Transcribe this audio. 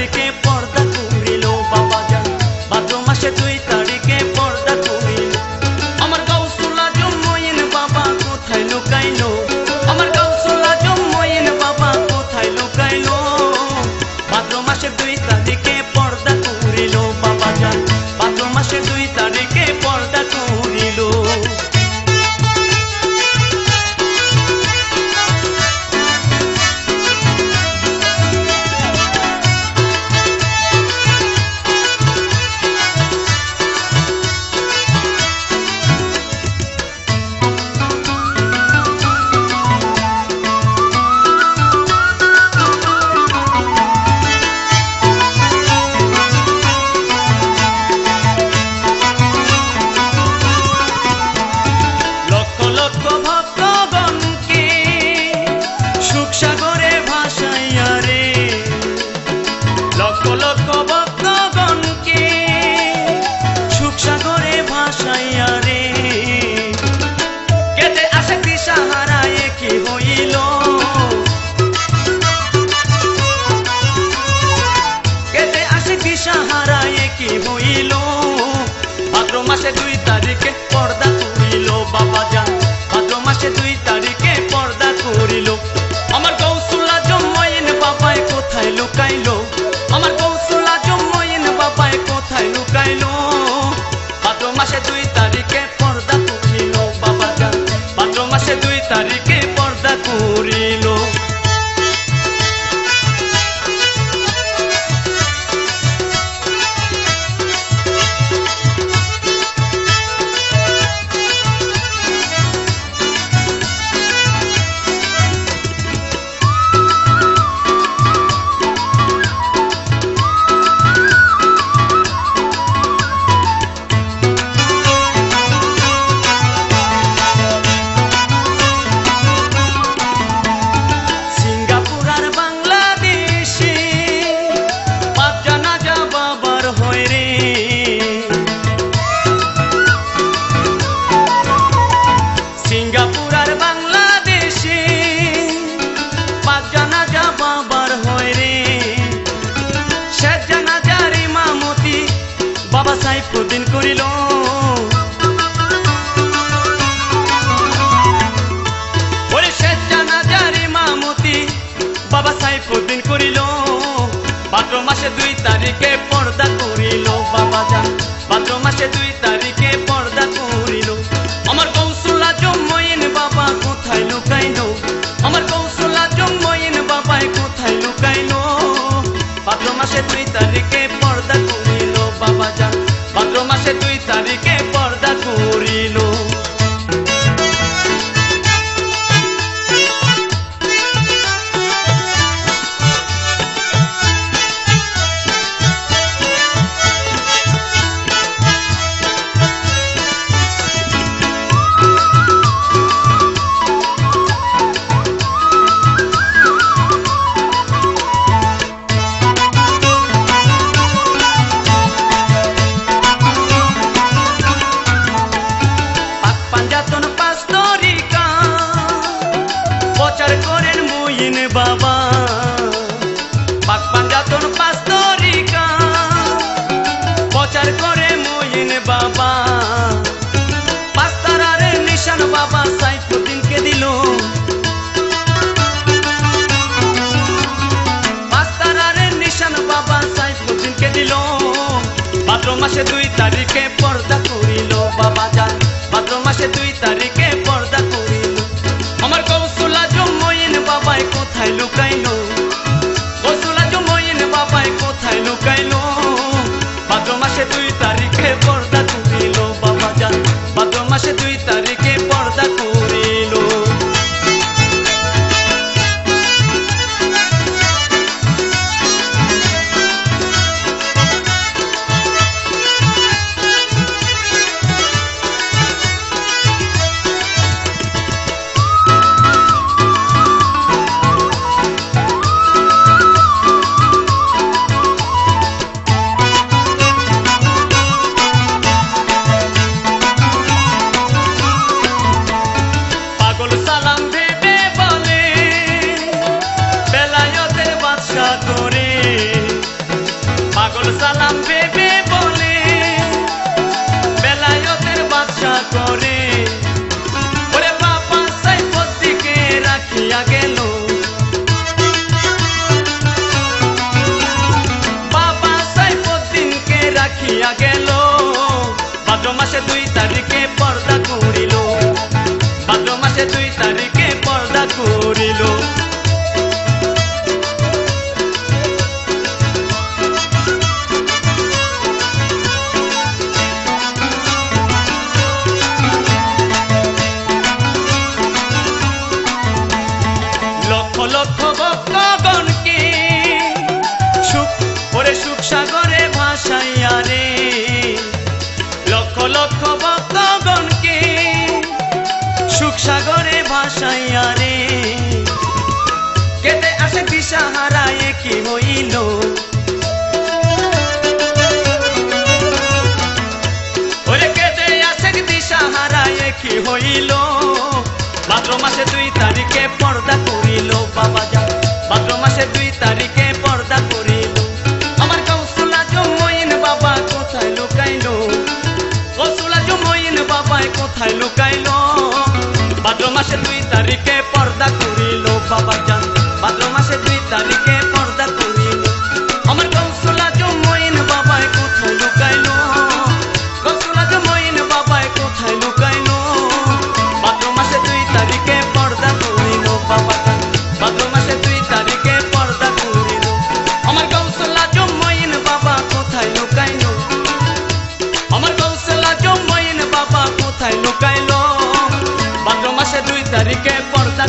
তারিখে পর্দা করিল বাবা জান, ভাদ্র মাসে 2 তারিখে পর্দা করিল। আমার গাউসুল আজম মঈন বাবা কোথায় লুকাইলো, আমার গাউসুল আজম মঈন বাবা কোথায় লুকাইলো। ভাদ্র মাসের 2 তারিখে পর্দা করিল বাবা জান, ভাদ্র মাসের 2 তারিখে পর্দা করিল। ভাদ্র মাসে 2 তারিখে পর্দা করিল বাবা জান, ভাদ্র মাসে 2 তারিখে পর্দা করিল। আমার গাউসুল আজম মঈন বাবায় কোথায় লুকাইলো, আমার গাউসুল আজম মঈন বাবায় কোথায় লুকাইলো। ভাদ্র মাসে 2 তারিখে পর্দা করিল বাবা জান, ভাদ্র মাসে 2 তারিখে পর্দা করিল। বাবা সাইফুদ্দিন করিল, ওরে শেষ জানাজার ইমামতি বাবা সাইফুদ্দিন করিল। ভাদ্র মাসে 2 তারিখে পর্দা করিল বাবা জান, ভাদ্র মাসে 2 তারিখে পর্দা করিল। আমার গাউসুল আজম মঈন বাবা কোথায় লুকাইলো, আমার গাউসুল আজম মঈন বাবায় কোথায় লুকাইলো। ভাদ্র মাসে 2 তারিখে পর্দা করিল বাবা জান, ভাদ্র মাসে 2 তারিখে পর্দা করিল। বাবা পাক পাঞ্জাতন 5 তরিকা প্রচার করে মঈন বাবা, 5 তারার নিশান বাবা সাইফুদ্দিনকে দিল, 5 তারার নিশান বাবা সাইফুদ্দিনকে দিল। ভাদ্র মাসে 2 তারিখে পর্দা করিল বাবা জান, ভাদ্র মাসে 2 তারিখে পর্দা করিল। আমার গাউসুল আজম মঈন বাবায় কোথায় লুকাইলো, গাউসুল আজম মঈন বাবায় কোথায় লুকাইলো। ভাদ্র মাসে 2 তারিখে পর্দা করিল বাবা জান, ভাদ্র মাসে 2 তারিখে পর্দা করিল। পাগল সালাম বেবে বলে বেলায়েতের বাদশা করে ওরে বাবা সাইফুদ্দিনকে রাখিয়া গেল বাবা সাইফুদ্দিনকে রাখিয়া গেল ভাদ্র মাসে 2 তারিখে পর্দা করিল ভাদ্র মাসে 2 তারিখে পর্দা করিল লক্ষ লক্ষ ভক্তগণকে সুখ করে সুখ সাগরে ভাসাইয়া রে লক্ষ লক্ষ ভক্তগণকে সুখ সাগরে ভাসাইয়া রে কেটে আসে দিশাহারায় কি হইল ওরে কেটে আসে দিশাহারায় কি হইল ভাদ্র মাসে 2 তারিখে পর্দা করিল বাবা যান ভাদ্র মাসে 2 তারিখে পর্দা করিল আমার কৌশল আজম বাবা কোথায় লুকাইলো কৌশল আজম বাবা কোথায় লুকাইলো ভাদ্র মাসে 2 তারিখে পর্দা করিল বাবা যান ভাদ্র মাসে 2 তারিখে পর্দা করিল আমার কৌশল আজম বাবা কোথায় লুকাইলো কৌশল আজম বাবা কোথায় লুকাইলো ভাদ্র মাসে 2 তারিখে পর্দা করিল বাবা যান ভাদ্র মাসে 2 তারিখে পর্দা করিল আমার কৌশল আজম বাবা কোথায় লুকাইলো আমার কৌশল আজম বাবা কোথায় লুকাইলো ভাদ্র মাসে 2 তারিখে পর্দা